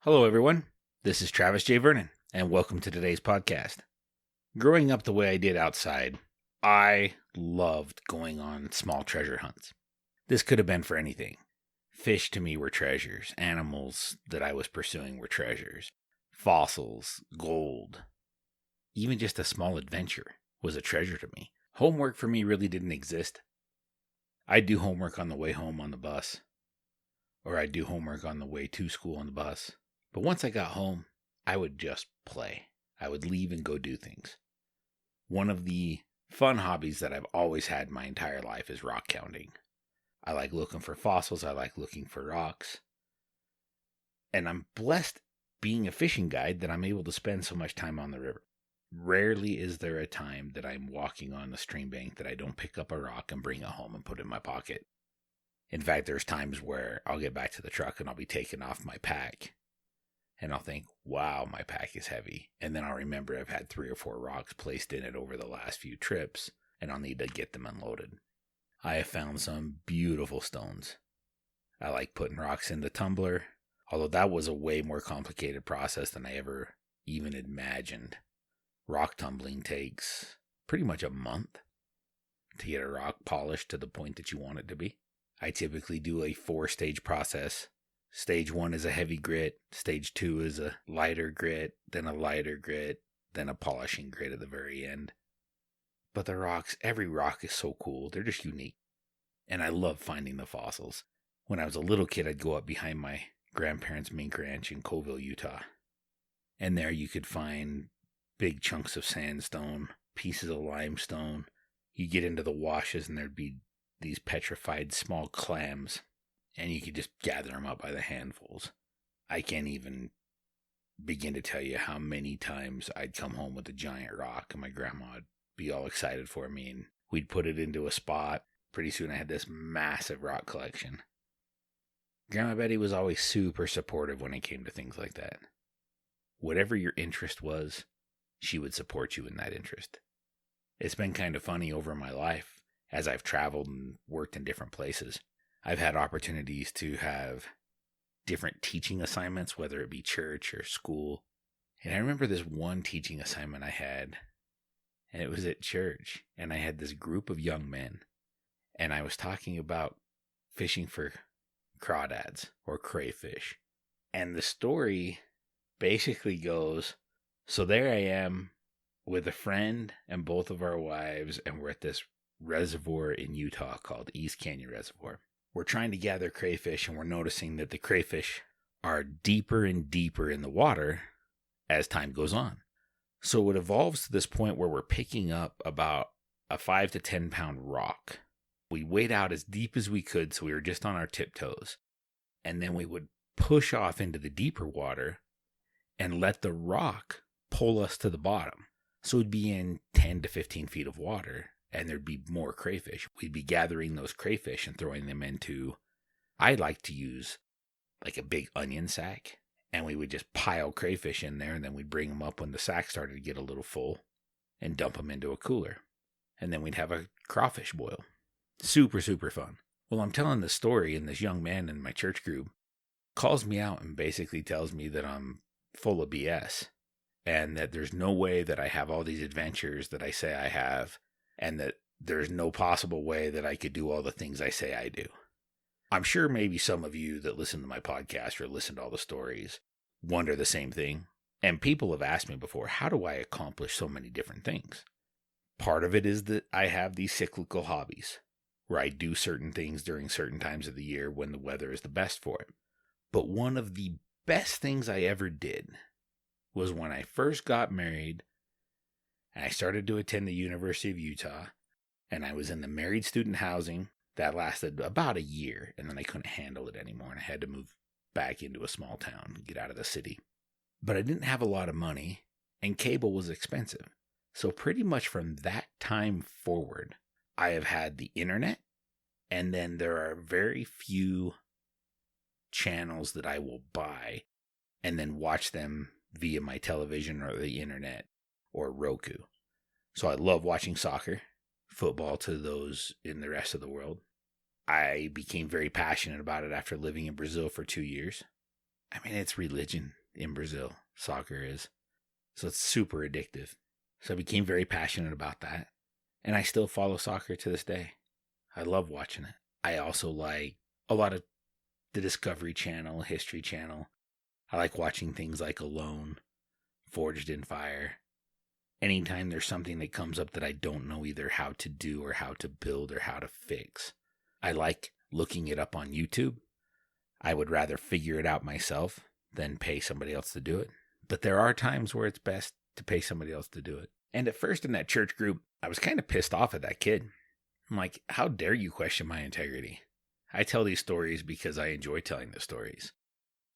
Hello, everyone. This is Travis J. Vernon, and welcome to today's podcast. Growing up the way I did outside, I loved going on small treasure hunts. This could have been for anything. Fish to me were treasures. Animals that I was pursuing were treasures. Fossils, gold. Even just a small adventure was a treasure to me. Homework for me really didn't exist. I'd do homework on the way home on the bus, or I'd do homework on the way to school on the bus. But once I got home, I would just play. I would leave and go do things. One of the fun hobbies that I've always had my entire life is rockhounding. I like looking for fossils. I like looking for rocks. And I'm blessed being a fishing guide that I'm able to spend so much time on the river. Rarely is there a time that I'm walking on the stream bank that I don't pick up a rock and bring it home and put it in my pocket. In fact, there's times where I'll get back to the truck and I'll be taking off my pack. And I'll think, wow, my pack is heavy. And then I'll remember I've had 3 or 4 rocks placed in it over the last few trips, and I'll need to get them unloaded. I have found some beautiful stones. I like putting rocks in the tumbler, although that was a way more complicated process than I ever even imagined. Rock tumbling takes pretty much a month to get a rock polished to the point that you want it to be. I typically do a 4-stage process. Stage 1 is a heavy grit, stage 2 is a lighter grit, then a lighter grit, then a polishing grit at the very end. But the rocks, every rock is so cool, they're just unique. And I love finding the fossils. When I was a little kid, I'd go up behind my grandparents' mink ranch in Coville, Utah. And there you could find big chunks of sandstone, pieces of limestone. You get into the washes and there'd be these petrified small clams. And you could just gather them up by the handfuls. I can't even begin to tell you how many times I'd come home with a giant rock and my grandma would be all excited for me and we'd put it into a spot. Pretty soon I had this massive rock collection. Grandma Betty was always super supportive when it came to things like that. Whatever your interest was, she would support you in that interest. It's been kind of funny over my life as I've traveled and worked in different places. I've had opportunities to have different teaching assignments, whether it be church or school. And I remember this one teaching assignment I had, and it was at church. And I had this group of young men, and I was talking about fishing for crawdads or crayfish. And the story basically goes, so there I am with a friend and both of our wives, and we're at this reservoir in Utah called East Canyon Reservoir. We're trying to gather crayfish, and we're noticing that the crayfish are deeper and deeper in the water as time goes on. So it evolves to this point where we're picking up about a 5 to 10 pound rock. We wade out as deep as we could, so we were just on our tiptoes. And then we would push off into the deeper water and let the rock pull us to the bottom. So we'd be in 10 to 15 feet of water. And there'd be more crayfish. We'd be gathering those crayfish and throwing them into, I like to use like a big onion sack. And we would just pile crayfish in there. And then we'd bring them up when the sack started to get a little full and dump them into a cooler. And then we'd have a crawfish boil. Super, super fun. Well, I'm telling this story, and this young man in my church group calls me out and basically tells me that I'm full of BS. And that there's no way that I have all these adventures that I say I have. And that there's no possible way that I could do all the things I say I do. I'm sure maybe some of you that listen to my podcast or listen to all the stories wonder the same thing. And people have asked me before, how do I accomplish so many different things? Part of it is that I have these cyclical hobbies where I do certain things during certain times of the year when the weather is the best for it. But one of the best things I ever did was when I first got married. And I started to attend the University of Utah, and I was in the married student housing. That lasted about a year, and then I couldn't handle it anymore, and I had to move back into a small town and get out of the city. But I didn't have a lot of money, and cable was expensive. So pretty much from that time forward, I have had the internet, and then there are very few channels that I will buy and then watch them via my television or the internet or Roku. So I love watching soccer, football to those in the rest of the world. I became very passionate about it after living in Brazil for 2 years. I mean, it's religion in Brazil. Soccer is. So it's super addictive. So I became very passionate about that. And I still follow soccer to this day. I love watching it. I also like a lot of the Discovery Channel, History Channel. I like watching things like Alone, Forged in Fire. Anytime there's something that comes up that I don't know either how to do or how to build or how to fix, I like looking it up on YouTube. I would rather figure it out myself than pay somebody else to do it. But there are times where it's best to pay somebody else to do it. And at first in that church group, I was kind of pissed off at that kid. I'm like, how dare you question my integrity? I tell these stories because I enjoy telling the stories.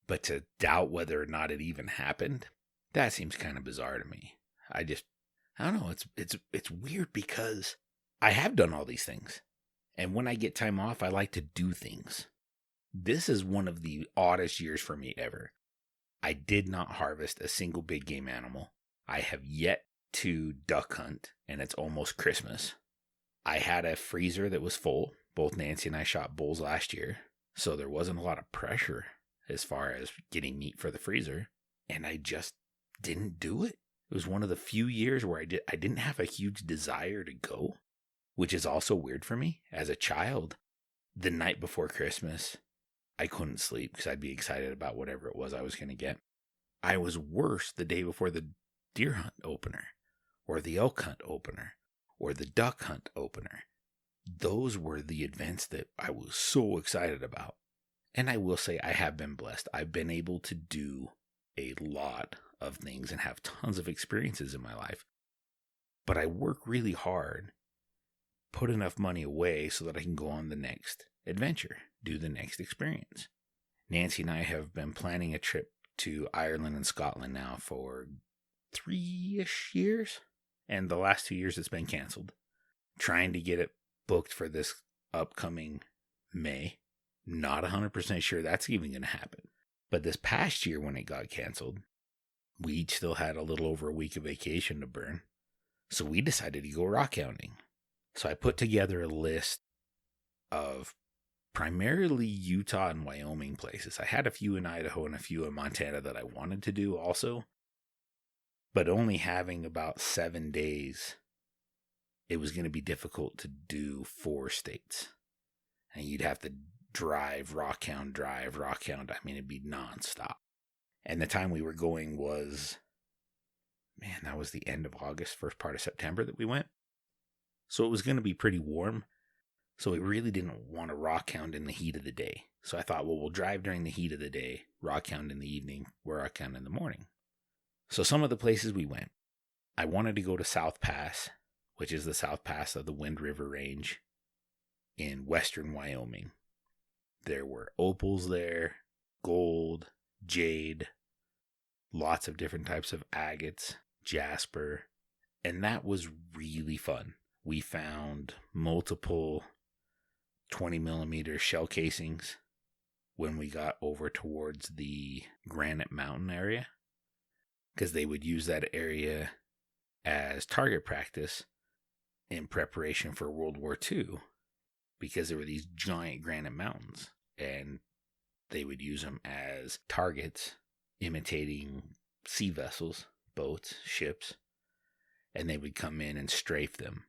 But to doubt whether or not it even happened, that seems kind of bizarre to me. I don't know. It's weird because I have done all these things. And when I get time off, I like to do things. This is one of the oddest years for me ever. I did not harvest a single big game animal. I have yet to duck hunt, and it's almost Christmas. I had a freezer that was full. Both Nancy and I shot bulls last year, so there wasn't a lot of pressure as far as getting meat for the freezer, and I just didn't do it. It was one of the few years where I didn't have a huge desire to go, which is also weird for me. As a child, the night before Christmas, I couldn't sleep because I'd be excited about whatever it was I was going to get. I was worse the day before the deer hunt opener, or the elk hunt opener, or the duck hunt opener. Those were the events that I was so excited about. And I will say I have been blessed. I've been able to do a lot of things and have tons of experiences in my life. But I work really hard, put enough money away so that I can go on the next adventure, do the next experience. Nancy and I have been planning a trip to Ireland and Scotland now for 3-ish years. And the last 2 years it's been canceled. Trying to get it booked for this upcoming May. Not 100% sure that's even going to happen. But this past year when it got canceled, we each still had a little over a week of vacation to burn. So we decided to go rockhounding. So I put together a list of primarily Utah and Wyoming places. I had a few in Idaho and a few in Montana that I wanted to do also. But only having about 7 days, it was going to be difficult to do 4 states. And you'd have to drive, rockhound. I mean, it'd be nonstop. And the time we were going was, that was the end of August, first part of September that we went. So it was going to be pretty warm. So we really didn't want to rockhound in the heat of the day. So I thought, well, we'll drive during the heat of the day, rockhound in the evening, rockhound in the morning. So some of the places we went, I wanted to go to South Pass, which is the South Pass of the Wind River Range in western Wyoming. There were opals there, gold, jade, lots of different types of agates, jasper, and that was really fun. We found multiple 20 millimeter shell casings when we got over towards the Granite Mountain area, because they would use that area as target practice in preparation for World War II, because there were these giant granite mountains, and they would use them as targets, imitating sea vessels, boats, ships, and they would come in and strafe them.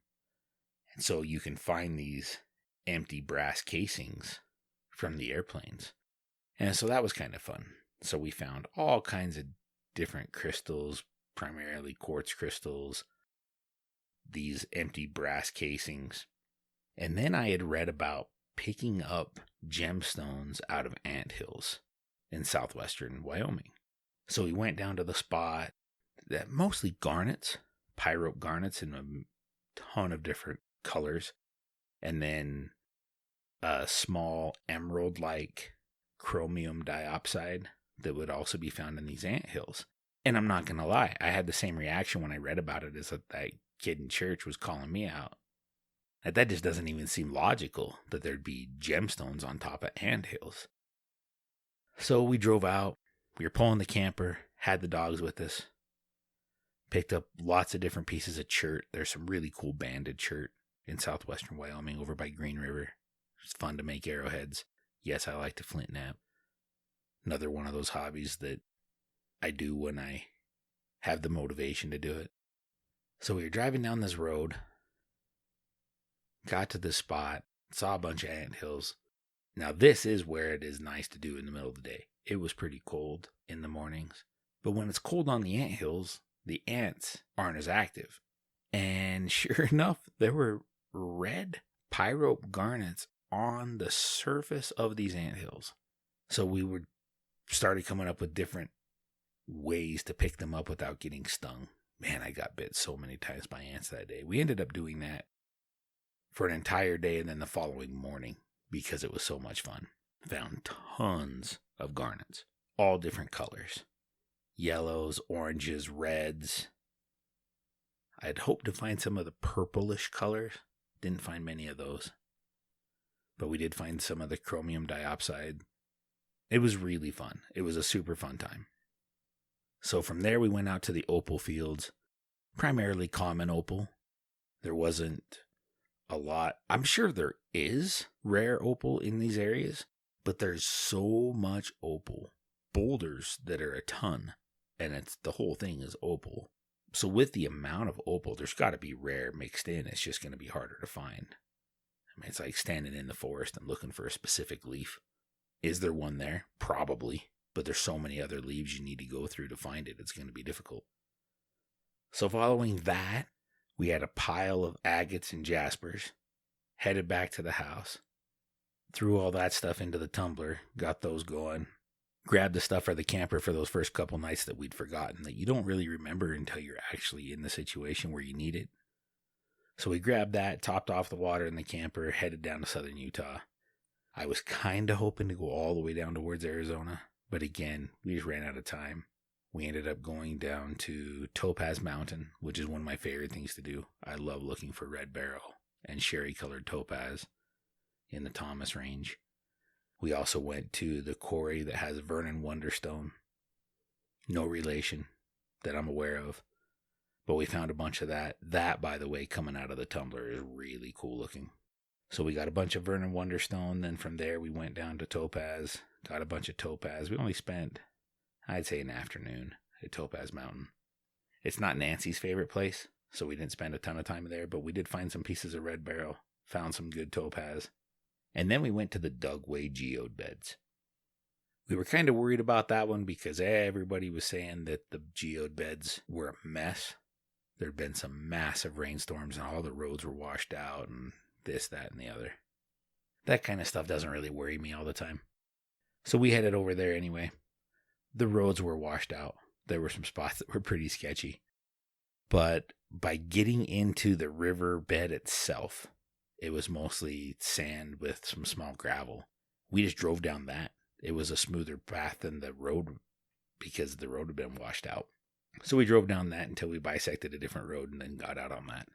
And so you can find these empty brass casings from the airplanes. And so that was kind of fun. So we found all kinds of different crystals, primarily quartz crystals, these empty brass casings. And then I had read about picking up gemstones out of anthills in southwestern Wyoming. So we went down to the spot that mostly garnets, pyrope garnets in a ton of different colors, and then a small emerald-like chromium diopside that would also be found in these anthills. And I'm not going to lie, I had the same reaction when I read about it as that kid in church was calling me out. That just doesn't even seem logical that there'd be gemstones on top of anthills. So we drove out. We were pulling the camper, had the dogs with us, picked up lots of different pieces of chert. There's some really cool banded chert in southwestern Wyoming over by Green River. It's fun to make arrowheads. Yes, I like to flint knap. Another one of those hobbies that I do when I have the motivation to do it. So we were driving down this road, got to this spot, saw a bunch of anthills. Now this is where it is nice to do in the middle of the day. It was pretty cold in the mornings, but when it's cold on the anthills, the ants aren't as active. And sure enough, there were red pyrope garnets on the surface of these anthills. So we started coming up with different ways to pick them up without getting stung. Man, I got bit so many times by ants that day. We ended up doing that for an entire day and then the following morning because it was so much fun. Found tons of garnets, all different colors. Yellows, oranges, reds. I'd hoped to find some of the purplish colors. Didn't find many of those. But we did find some of the chromium diopside. It was really fun. It was a super fun time. So from there we went out to the opal fields. Primarily common opal. There wasn't a lot. I'm sure there is rare opal in these areas, but there's so much opal. Boulders that are a ton, and the whole thing is opal. So with the amount of opal, there's got to be rare mixed in. It's just going to be harder to find. I mean, it's like standing in the forest and looking for a specific leaf. Is there one there? Probably. But there's so many other leaves you need to go through to find it. It's going to be difficult. So following that, we had a pile of agates and jaspers. Headed back to the house. Threw all that stuff into the tumbler. Got those going. Grabbed the stuff for the camper for those first couple nights that we'd forgotten that you don't really remember until you're actually in the situation where you need it. So we grabbed that, topped off the water in the camper, headed down to southern Utah. I was kind of hoping to go all the way down towards Arizona, but again, we just ran out of time. We ended up going down to Topaz Mountain, which is one of my favorite things to do. I love looking for red beryl and sherry-colored topaz in the Thomas Range. We also went to the quarry that has Vernon Wonderstone. No relation that I'm aware of. But we found a bunch of that. That, by the way, coming out of the tumbler is really cool looking. So we got a bunch of Vernon Wonderstone. Then from there we went down to Topaz. Got a bunch of topaz. We only spent, I'd say, an afternoon at Topaz Mountain. It's not Nancy's favorite place, so we didn't spend a ton of time there. But we did find some pieces of red beryl. Found some good topaz. And then we went to the Dugway geode beds. We were kind of worried about that one because everybody was saying that the geode beds were a mess. There had been some massive rainstorms and all the roads were washed out and this, that, and the other. That kind of stuff doesn't really worry me all the time. So we headed over there anyway. The roads were washed out. There were some spots that were pretty sketchy. But by getting into the river bed itself, it was mostly sand with some small gravel. We just drove down that. It was a smoother path than the road because the road had been washed out. So we drove down that until we bisected a different road and then got out on that.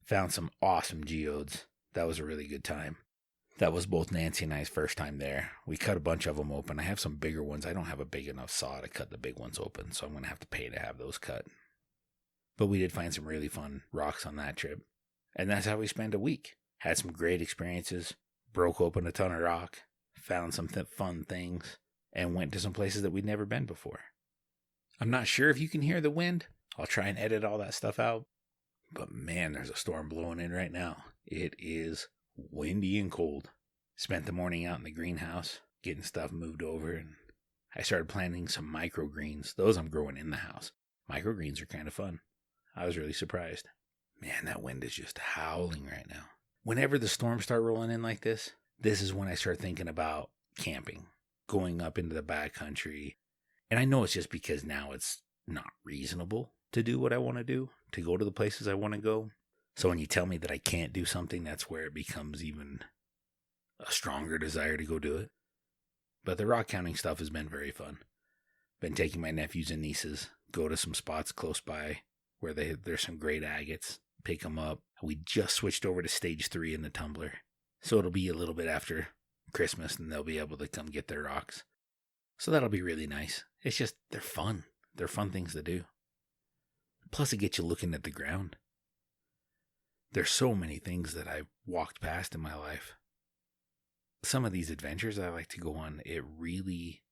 Found some awesome geodes. That was a really good time. That was both Nancy and I's first time there. We cut a bunch of them open. I have some bigger ones. I don't have a big enough saw to cut the big ones open, so I'm going to have to pay to have those cut. But we did find some really fun rocks on that trip. And that's how we spent a week. Had some great experiences, broke open a ton of rock, found some fun things, and went to some places that we'd never been before. I'm not sure if you can hear the wind. I'll try and edit all that stuff out. But man, there's a storm blowing in right now. It is windy and cold. Spent the morning out in the greenhouse, getting stuff moved over, and I started planting some microgreens. Those I'm growing in the house. Microgreens are kind of fun. I was really surprised. Man, that wind is just howling right now. Whenever the storms start rolling in like this is when I start thinking about camping, going up into the backcountry. And I know it's just because now it's not reasonable to do what I want to do, to go to the places I want to go. So when you tell me that I can't do something, that's where it becomes even a stronger desire to go do it. But the rockhounding stuff has been very fun. Been taking my nephews and nieces, go to some spots close by where there's some great agates, pick them up. We just switched over to stage 3 in the tumbler. So it'll be a little bit after Christmas and they'll be able to come get their rocks. So that'll be really nice. It's just, they're fun. They're fun things to do. Plus it gets you looking at the ground. There's so many things that I've walked past in my life. Some of these adventures I like to go on, it really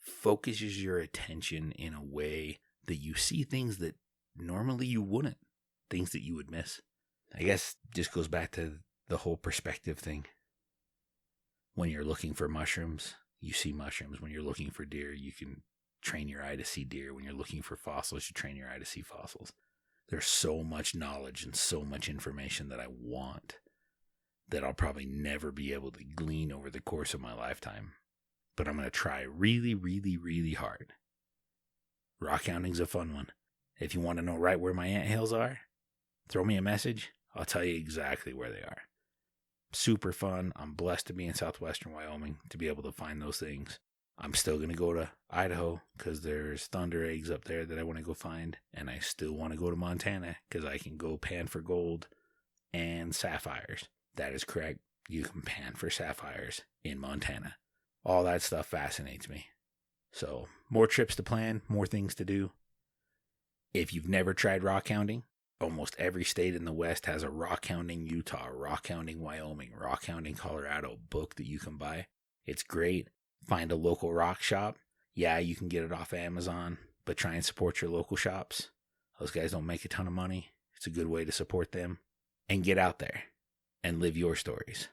focuses your attention in a way that you see things that normally you wouldn't, things that you would miss. I guess just goes back to the whole perspective thing. When you're looking for mushrooms, you see mushrooms. When you're looking for deer, you can train your eye to see deer. When you're looking for fossils, you train your eye to see fossils. There's so much knowledge and so much information that I want that I'll probably never be able to glean over the course of my lifetime. But I'm going to try really, really, really hard. Rockhounding's a fun one. If you want to know right where my anthills are, throw me a message. I'll tell you exactly where they are. Super fun. I'm blessed to be in southwestern Wyoming to be able to find those things. I'm still going to go to Idaho because there's thunder eggs up there that I want to go find. And I still want to go to Montana because I can go pan for gold and sapphires. That is correct. You can pan for sapphires in Montana. All that stuff fascinates me. So, more trips to plan, more things to do. If you've never tried rockhounding, almost every state in the West has a Rockhounding Utah, Rockhounding Wyoming, Rockhounding Colorado book that you can buy. It's great. Find a local rock shop. Yeah, you can get it off Amazon, but try and support your local shops. Those guys don't make a ton of money. It's a good way to support them. And get out there and live your stories.